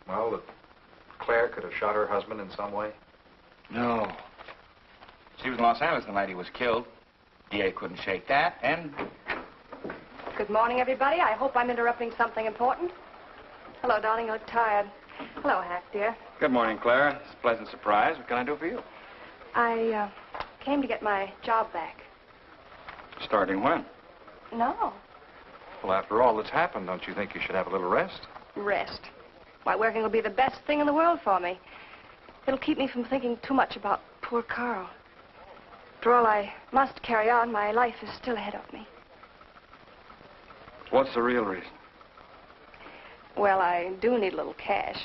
Well, that Claire could have shot her husband in some way? No. She was in Los Angeles the night he was killed. DA couldn't shake that, and... Good morning, everybody. I hope I'm interrupting something important. Hello, darling. You look tired. Hello, Hack, dear. Good morning, Claire. It's a pleasant surprise. What can I do for you? I came to get my job back. Starting when? No. Well, after all that's happened, don't you think you should have a little rest? Rest. Why, working will be the best thing in the world for me. It'll keep me from thinking too much about poor Carl. After all, I must carry on. My life is still ahead of me. What's the real reason? Well, I do need a little cash.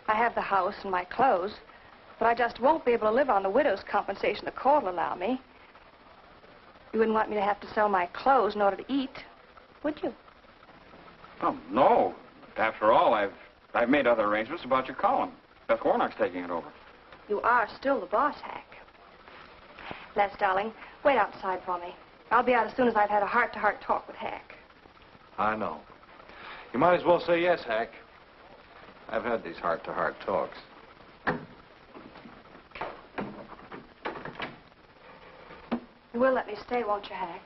I have the house and my clothes, but I just won't be able to live on the widow's compensation the court will allow me. You wouldn't want me to have to sell my clothes in order to eat, would you? Oh, no. After all, I've made other arrangements about your column. Beth Warnock's taking it over. You are still the boss, Hack. Les, darling, wait outside for me. I'll be out as soon as I've had a heart-to-heart talk with Hack. I know. You might as well say yes, Hack. I've had these heart-to-heart talks. You will let me stay, won't you, Hack?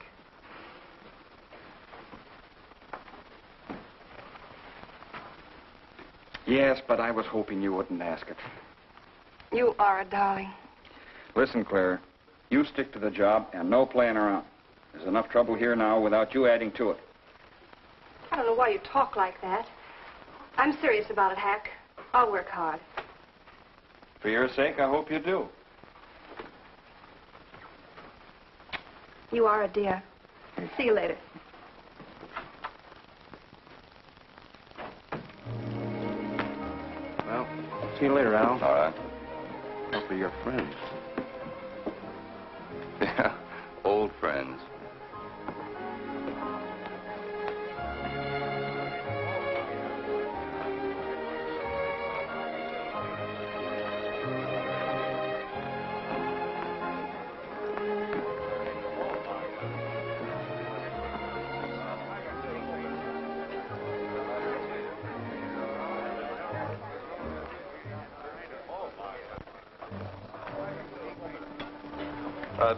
Yes, but I was hoping you wouldn't ask it. You are a darling. Listen, Claire, you stick to the job and no playing around. There's enough trouble here now without you adding to it. I don't know why you talk like that. I'm serious about it, Hack. I'll work hard. For your sake, I hope you do. You are a dear. See you later. Well, see you later, Al. All right. Hopefully you're friends. Yeah, old friends.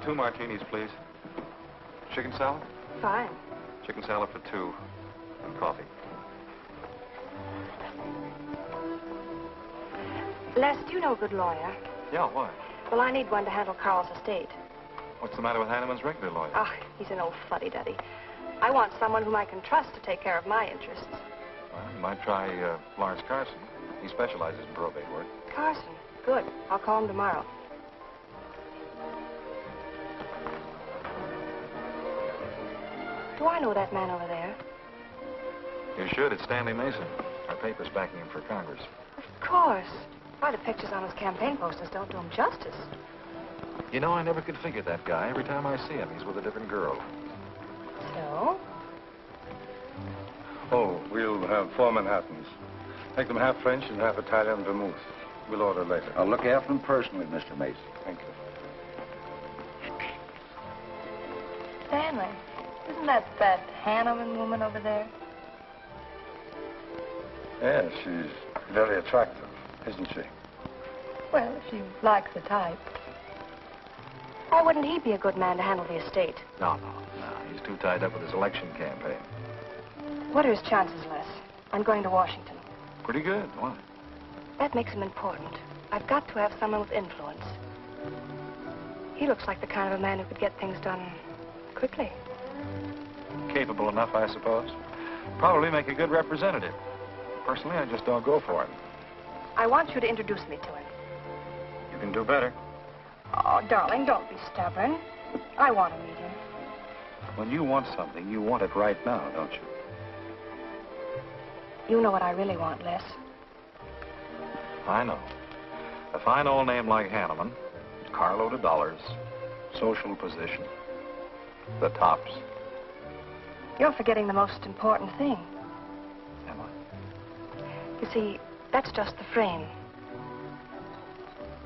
Two martinis, please. Chicken salad? Fine. Chicken salad for two. And coffee. Les, do you know a good lawyer? Yeah, why? Well, I need one to handle Carl's estate. What's the matter with Hanneman's regular lawyer? Ah, he's an old fuddy-duddy. I want someone whom I can trust to take care of my interests. Well, you might try Lawrence Carson. He specializes in probate work. Carson? Good. I'll call him tomorrow. Do I know that man over there? You should. It's Stanley Mason. Our paper's backing him for Congress. Of course. Why, the pictures on his campaign posters don't do him justice. You know, I never could figure that guy. Every time I see him, he's with a different girl. So? Oh, we'll have 4 Manhattans. Make them half French and half Italian vermouth. We'll order later. I'll look after him personally, Mr. Mason. Thank you. Stanley, isn't that Hanneman woman over there? Yes, she's very attractive, isn't she? Well, if you like the type. Why wouldn't he be a good man to handle the estate? No. He's too tied up with his election campaign. What are his chances, Les? I'm going to Washington. Pretty good. Why? That makes him important. I've got to have someone with influence. He looks like the kind of a man who could get things done quickly. Capable enough, I suppose. Probably make a good representative. Personally, I just don't go for him. I want you to introduce me to him. You can do better. Oh, darling, don't be stubborn. I want to meet him. When you want something, you want it right now, don't you? You know what I really want, Les. I know. A fine old name like Hanneman, carload of dollars, social position, the tops. You're forgetting the most important thing. Am I? You see, that's just the frame.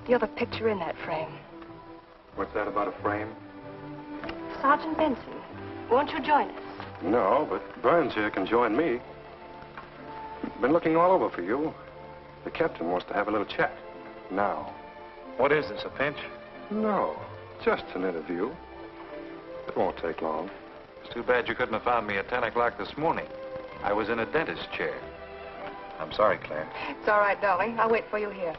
You're the picture in that frame. What's that about a frame? Sergeant Benson, won't you join us? No, but Burns here can join me. Been looking all over for you. The captain wants to have a little chat. Now. What is this, a pinch? No, just an interview. It won't take long. It's too bad you couldn't have found me at 10 o'clock this morning. I was in a dentist's chair. I'm sorry, Claire. It's all right, darling. I'll wait for you here.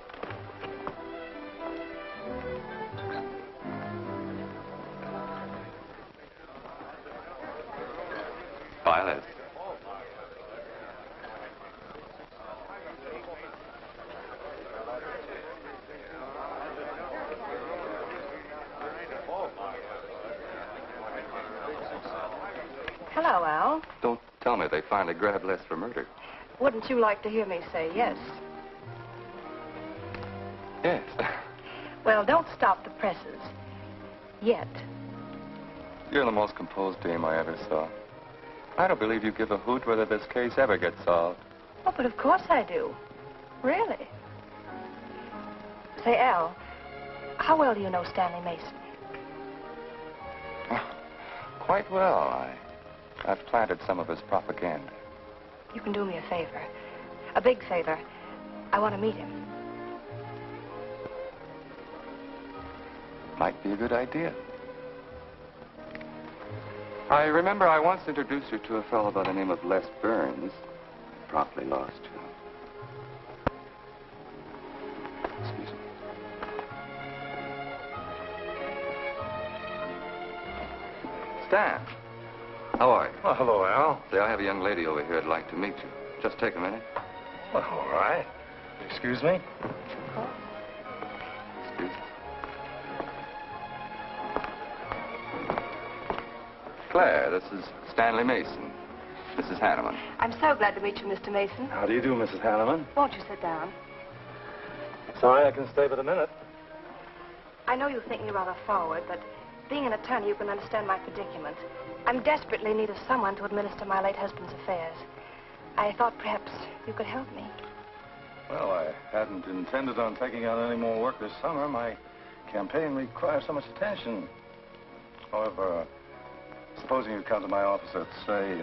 Violet. Hello, Al. Don't tell me they finally grabbed Les for murder. Wouldn't you like to hear me say yes? Yes. Well, don't stop the presses. Yet. You're the most composed dame I ever saw. I don't believe you give a hoot whether this case ever gets solved. Oh, but of course I do. Really. Say, Al, how well do you know Stanley Mason? Quite well. I've planted some of his propaganda. You can do me a favor. A big favor. I want to meet him. Might be a good idea. I remember I once introduced you to a fellow by the name of Les Burns. Promptly lost you. Excuse me. Stan, how are you? Well, hello, Al. Say, I have a young lady over here I'd like to meet you. Just take a minute. Well, all right. Excuse me? Excuse me. Claire, this is Stanley Mason. Mrs. Hanneman. I'm so glad to meet you, Mr. Mason. How do you do, Mrs. Hanneman? Won't you sit down? Sorry, I can stay but a minute. I know you think me rather forward, but being an attorney, you can understand my predicament. I'm desperately in need of someone to administer my late husband's affairs. I thought perhaps you could help me. Well, I hadn't intended on taking on any more work this summer. My campaign requires so much attention. However, supposing you come to my office at, say,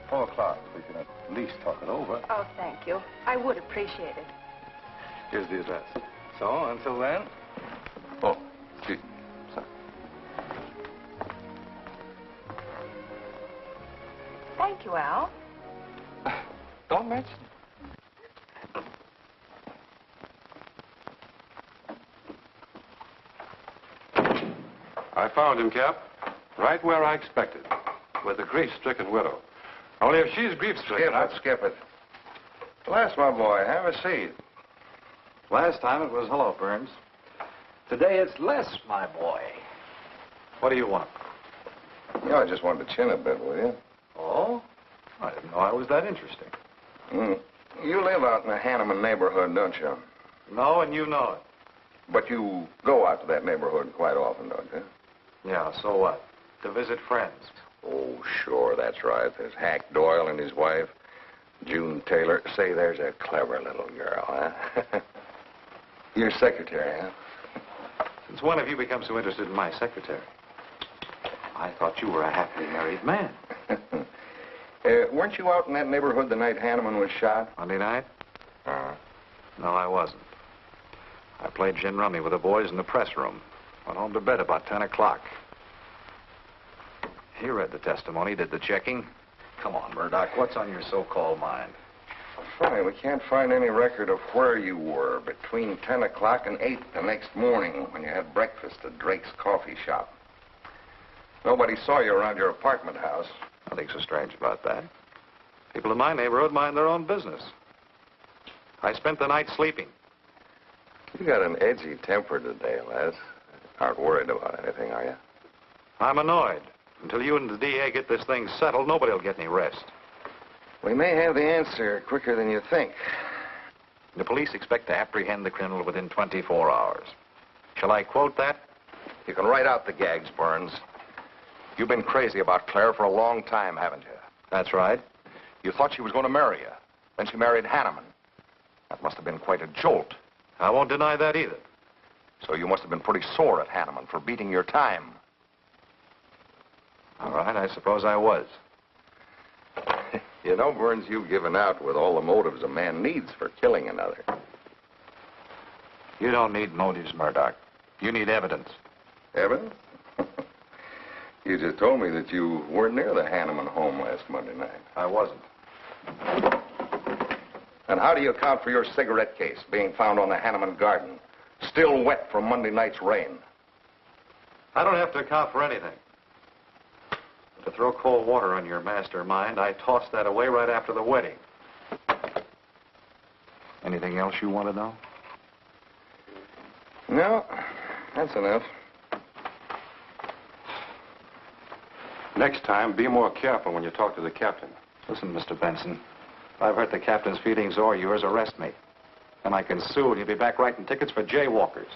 4 o'clock, we can at least talk it over. Oh, thank you. I would appreciate it. Here's the address. So, until then... Oh, excuse me. Sorry. Thank you, Al. Don't mention it. I found him, Cap. Right where I expected. With a grief-stricken widow. Only if she's grief-stricken... Skip it. Bless my boy. Have a seat. Last time it was hello, Burns. Today it's Les, my boy. What do you want? You know, I just wanted to chin a bit, will you? Oh? I didn't know I was that interesting. You live out in the Hanneman neighborhood, don't you? No, and you know it. But you go out to that neighborhood quite often, don't you? Yeah, so what? To visit friends. Oh, sure, that's right. There's Hack Doyle and his wife, June Taylor. Say, there's a clever little girl, huh? Your secretary, huh? Since when have you become so interested in my secretary? I thought you were a happily married man. Weren't you out in that neighborhood the night Hanneman was shot? Monday night? No, I wasn't. I played gin rummy with the boys in the press room. Went home to bed about 10 o'clock. He read the testimony, did the checking. Come on, Murdoch, what's on your so-called mind? Funny, we can't find any record of where you were between 10 o'clock and 8 the next morning when you had breakfast at Drake's coffee shop. Nobody saw you around your apartment house. Nothing so strange about that. People in my neighborhood mind their own business. I spent the night sleeping. You got an edgy temper today, Les. Aren't worried about anything, are you? I'm annoyed. Until you and the DA get this thing settled, nobody will get any rest. We may have the answer quicker than you think. The police expect to apprehend the criminal within 24 hours. Shall I quote that? You can write out the gags, Burns. You've been crazy about Claire for a long time, haven't you? That's right. You thought she was going to marry you. Then she married Hanneman. That must have been quite a jolt. I won't deny that either. So you must have been pretty sore at Hanneman for beating your time. All right, I suppose I was. You know, Burns, you've given out with all the motives a man needs for killing another. You don't need motives, Murdoch. You need evidence. Evan? You just told me that you weren't near the Hanneman home last Monday night. I wasn't. And how do you account for your cigarette case being found on the Hanneman garden, still wet from Monday night's rain? I don't have to account for anything. But to throw cold water on your mastermind, I tossed that away right after the wedding. Anything else you want to know? No, that's enough. Next time, be more careful when you talk to the captain. Listen, Mr. Benson. If I've hurt the captain's feelings or yours, arrest me. And I can sue and you'll be back writing tickets for jaywalkers.